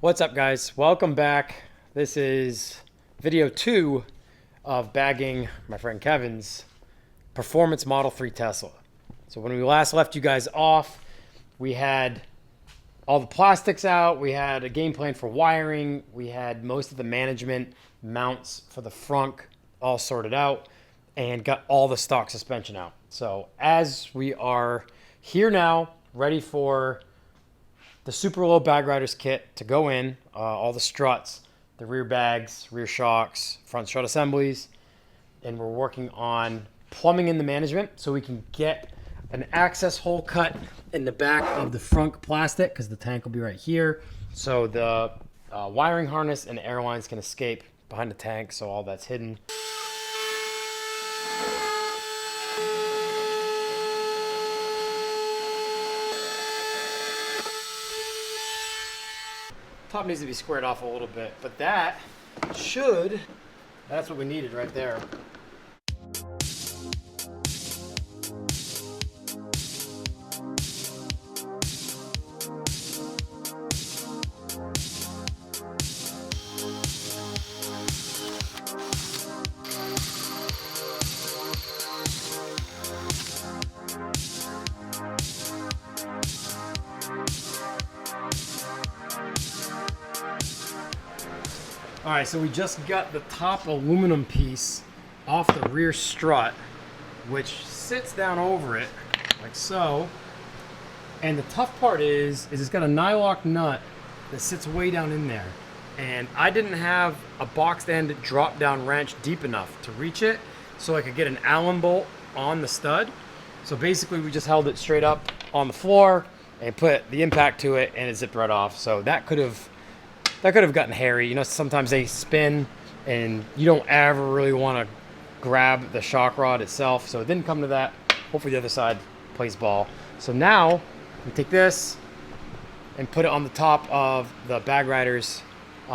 What's up, guys? Welcome back. This is video 2 of bagging my friend Kevin's Performance Model 3 Tesla. So when we last left you guys off, we had all the plastics out, we had a game plan for wiring, we had most of the management mounts for the frunk all sorted out, and got all the stock suspension out. So as we are here now, ready for the super low bag riders kit to go in, all the struts, the rear bags, rear shocks, front strut assemblies, and we're working on plumbing in the management so we can get an access hole cut in the back of the front plastic because the tank will be right here. So the wiring harness and air lines can escape behind the tank, so all that's hidden. Top needs to be squared off a little bit, but that's what we needed right there. All right, so we just got the top aluminum piece off the rear strut, which sits down over it like so. And the tough part is it's got a nylock nut that sits way down in there. And I didn't have a boxed end drop down wrench deep enough to reach it so I could get an Allen bolt on the stud. So basically we just held it straight up on the floor and put the impact to it and it zipped right off. So that could have gotten hairy. You know, sometimes they spin and you don't ever really want to grab the shock rod itself. So it didn't come to that. Hopefully the other side plays ball. So now we take this and put it on the top of the Bag Riders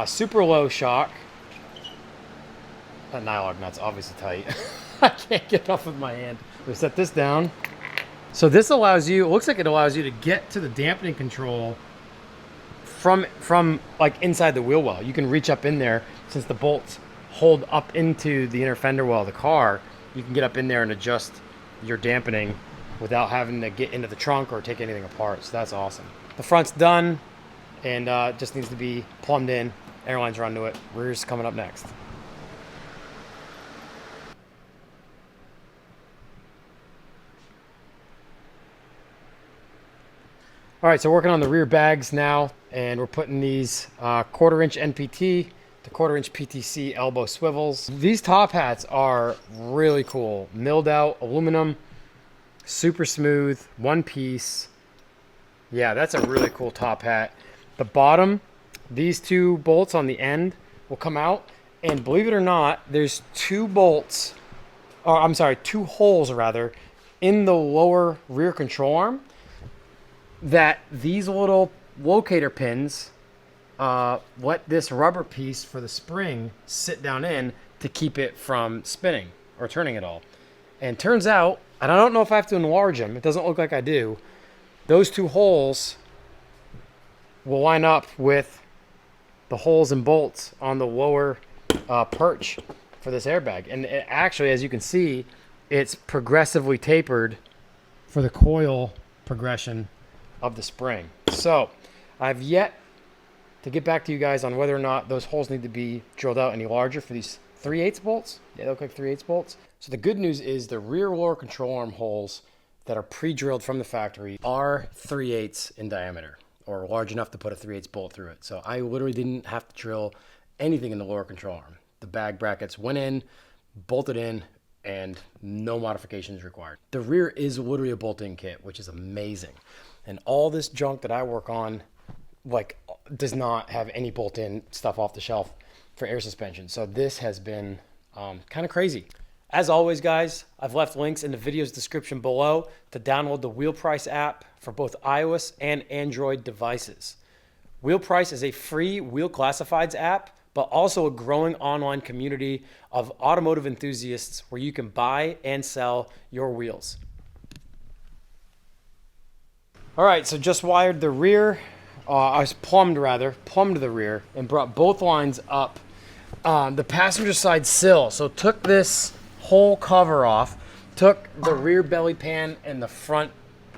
super low shock. That nylock nut's obviously tight. I can't get it off with my hand. We set this down. So this allows you, it looks like it allows you to get to the dampening control from like inside the wheel well. You can reach up in there since the bolts hold up into the inner fender well of the car. You can get up in there and adjust your dampening without having to get into the trunk or take anything apart. So that's awesome. The front's done and just needs to be plumbed in. Airlines run to it. Rear's coming up next. All right, so working on the rear bags now, and we're putting these 1/4 inch NPT to 1/4 inch PTC elbow swivels. These top hats are really cool. Milled out aluminum, super smooth, one piece. Yeah, that's a really cool top hat. The bottom, these two bolts on the end will come out, and believe it or not, there's two holes rather, in the lower rear control arm that these little locator pins let this rubber piece for the spring sit down in to keep it from spinning or turning at all. And turns out, and I don't know if I have to enlarge them, it doesn't look like I do, those two holes will line up with the holes and bolts on the lower perch for this airbag. And it actually, as you can see, it's progressively tapered for the coil progression of the spring. So I've yet to get back to you guys on whether or not those holes need to be drilled out any larger for these 3/8 bolts. Yeah, they look like 3/8 bolts. So the good news is the rear lower control arm holes that are pre-drilled from the factory are 3/8 in diameter, or large enough to put a 3/8 bolt through it. So I literally didn't have to drill anything in the lower control arm. The bag brackets went in, bolted in, and no modifications required. The rear is literally a bolt-in kit, which is amazing. And all this junk that I work on, like, does not have any bolt-in stuff off the shelf for air suspension. So this has been kind of crazy. As always, guys, I've left links in the video's description below to download the Wheel Price app for both iOS and Android devices. Wheel Price is a free wheel classifieds app, but also a growing online community of automotive enthusiasts where you can buy and sell your wheels. All right, so just wired the rear plumbed the rear and brought both lines up the passenger side sill. So took this whole cover off, took the rear belly pan and the front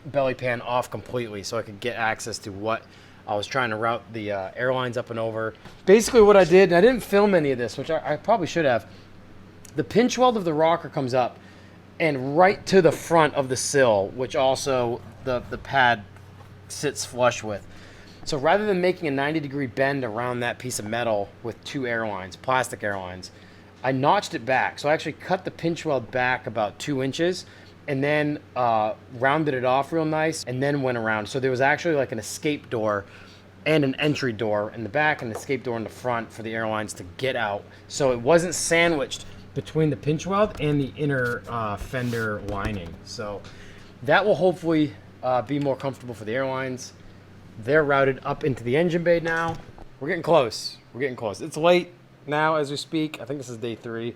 belly pan off completely so I could get access to what I was trying to route the airlines up and over. Basically what I did, and I didn't film any of this, which I probably should have, the pinch weld of the rocker comes up and right to the front of the sill, which also the pad sits flush with. So rather than making a 90-degree bend around that piece of metal with two airlines, plastic airlines, I notched it back. So I actually cut the pinch weld back about 2 inches and then rounded it off real nice and then went around. So there was actually like an escape door and an entry door in the back and an escape door in the front for the airlines to get out. So it wasn't sandwiched between the pinch weld and the inner fender lining. So that will hopefully be more comfortable for the airlines. They're routed up into the engine bay now. We're getting close. It's late now as we speak. I think this is day 3.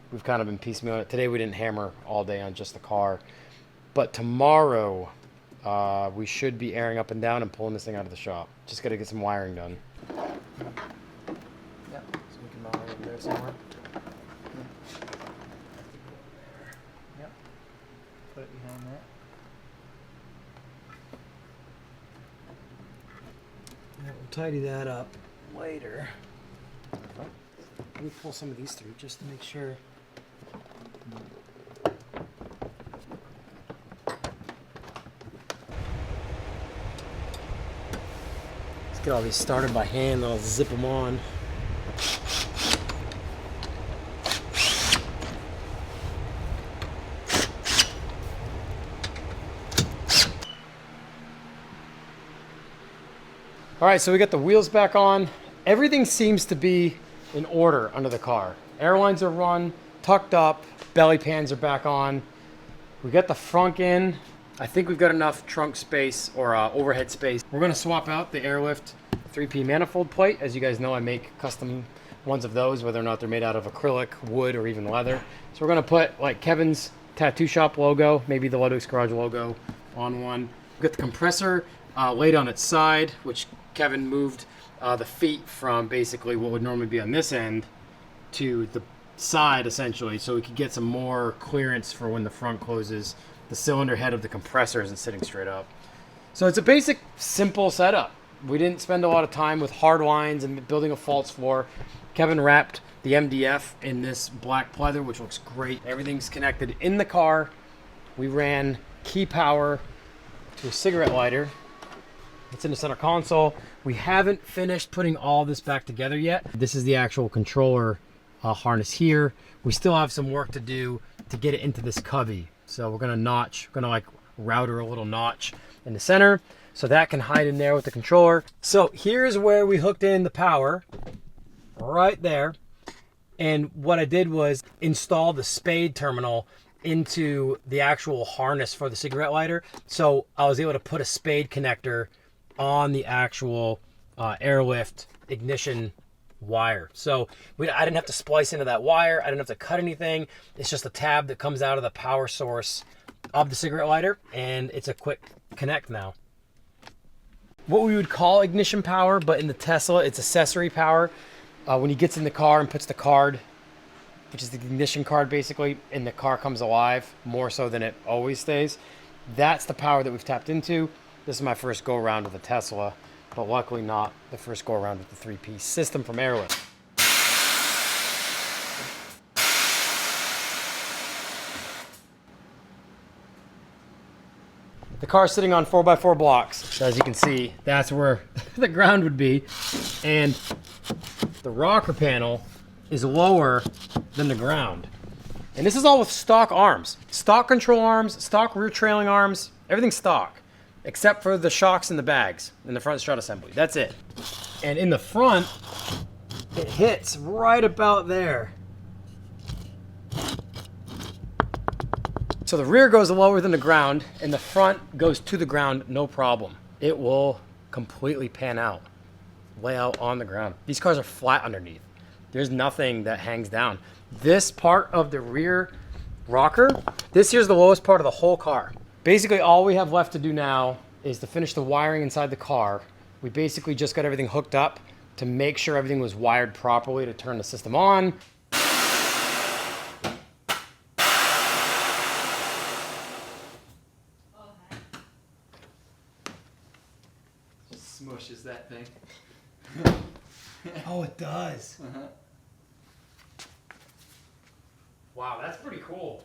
We've kind of been piecemealing it. Today we didn't hammer all day on just the car. But tomorrow we should be airing up and down and pulling this thing out of the shop. Just got to get some wiring done. Yeah, so we can mount it over there somewhere. Yep. Put it behind that. Yeah, we'll tidy that up later. Let me pull some of these through just to make sure. Let's get all these started by hand, then I'll zip them on. All right, so we got the wheels back on. Everything seems to be in order under the car. Airlines are run, tucked up, belly pans are back on. We got the frunk in. I think we've got enough trunk space or overhead space. We're gonna swap out the Airlift 3P manifold plate. As you guys know, I make custom ones of those, whether or not they're made out of acrylic, wood, or even leather. So we're gonna put like Kevin's tattoo shop logo, maybe the Ludwig's Garage logo on one. We've got the compressor laid on its side, which Kevin moved the feet from basically what would normally be on this end to the side essentially, so we could get some more clearance for when the front closes. The cylinder head of the compressor isn't sitting straight up. So it's a basic, simple setup. We didn't spend a lot of time with hard lines and building a false floor. Kevin wrapped the MDF in this black pleather, which looks great. Everything's connected in the car. We ran key power to a cigarette lighter. It's in the center console. We haven't finished putting all this back together yet. This is the actual controller harness here. We still have some work to do to get it into this cubby. So we're gonna like router a little notch in the center so that can hide in there with the controller. So here's where we hooked in the power, right there. And what I did was install the spade terminal into the actual harness for the cigarette lighter. So I was able to put a spade connector on the actual Airlift ignition wire. So I didn't have to splice into that wire. I didn't have to cut anything. It's just a tab that comes out of the power source of the cigarette lighter, and it's a quick connect now. What we would call ignition power, but in the Tesla, it's accessory power. When he gets in the car and puts the card, which is the ignition card basically, and the car comes alive, more so than it always stays. That's the power that we've tapped into. This is my first go around with a Tesla, but luckily not the first go around with the 3-piece system from Airlift. The car's sitting on 4x4 blocks. So as you can see, that's where the ground would be. And the rocker panel is lower than the ground. And this is all with stock arms. Stock control arms, stock rear trailing arms, everything's stock. Except for the shocks and the bags in the front strut assembly. That's it. And in the front, it hits right about there. So the rear goes lower than the ground, and the front goes to the ground, no problem. It will completely pan out, lay out on the ground. These cars are flat underneath. There's nothing that hangs down. This part of the rear rocker, this here's the lowest part of the whole car. Basically, all we have left to do now is to finish the wiring inside the car We basically just got everything hooked up to make sure everything was wired properly to turn the system on. Smushes that thing. Oh, it does. Wow, that's pretty cool.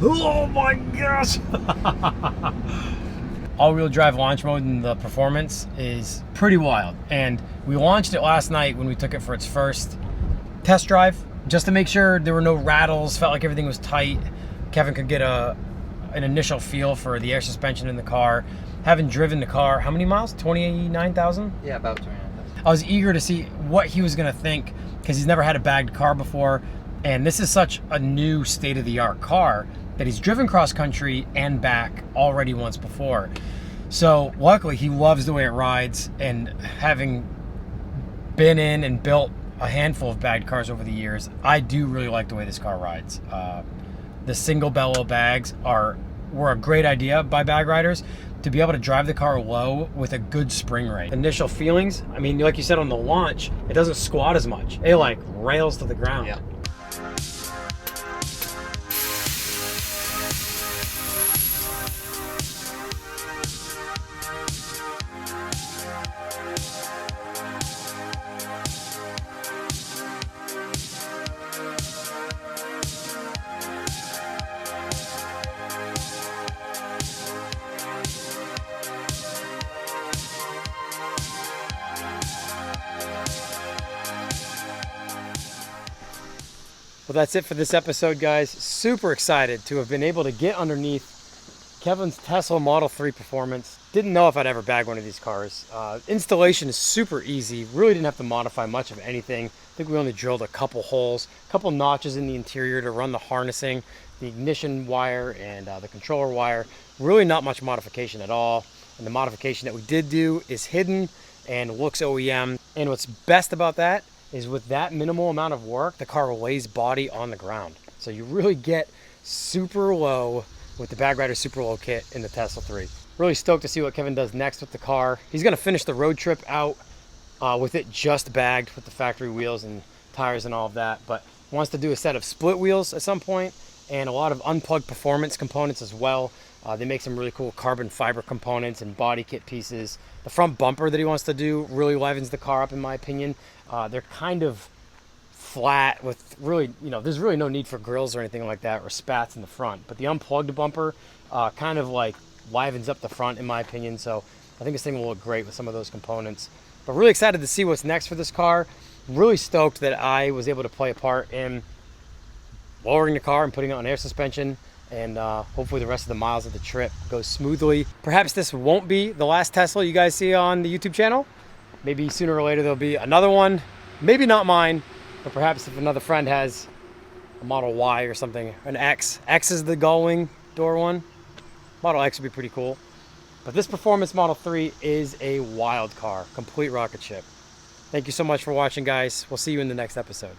Oh my gosh! All-wheel drive launch mode in the Performance is pretty wild. And we launched it last night when we took it for its first test drive, just to make sure there were no rattles, felt like everything was tight. Kevin could get an initial feel for the air suspension in the car. Having driven the car, how many miles? 29,000? Yeah, about 29,000. I was eager to see what he was gonna think, because he's never had a bagged car before. And this is such a new state-of-the-art car that he's driven cross-country and back already once before. So luckily he loves the way it rides, and having been in and built a handful of bagged cars over the years, I do really like the way this car rides. The single bellow bags were a great idea by bag riders to be able to drive the car low with a good spring rate. Initial feelings, I mean, like you said on the launch, it doesn't squat as much. It like rails to the ground. Yeah. Well, that's it for this episode, guys. Super excited to have been able to get underneath Kevin's Tesla Model 3 Performance. Didn't know if I'd ever bag one of these cars. Installation is super easy. Really didn't have to modify much of anything. I think we only drilled a couple holes, a couple notches in the interior to run the harnessing, the ignition wire, and the controller wire. Really not much modification at all. And the modification that we did do is hidden and looks OEM. And what's best about that is with that minimal amount of work, the car lays body on the ground. So you really get super low with the Bag Rider Super Low kit in the Tesla 3. Really stoked to see what Kevin does next with the car. He's gonna finish the road trip out with it just bagged with the factory wheels and tires and all of that, but wants to do a set of split wheels at some point and a lot of unplugged performance components as well. They make some really cool carbon fiber components and body kit pieces. The front bumper that he wants to do really livens the car up, in my opinion. They're kind of flat with really, there's really no need for grills or anything like that or spats in the front. But the unplugged bumper kind of like livens up the front, in my opinion. So I think this thing will look great with some of those components. But really excited to see what's next for this car. Really stoked that I was able to play a part in lowering the car and putting it on air suspension. And hopefully the rest of the miles of the trip goes smoothly. Perhaps this won't be the last Tesla you guys see on the YouTube channel. Maybe sooner or later there'll be another one. Maybe not mine, but perhaps if another friend has a Model Y or something, an X. X is the gull-wing door one. Model X would be pretty cool. But this Performance Model 3 is a wild car, complete rocket ship. Thank you so much for watching, guys. We'll see you in the next episode.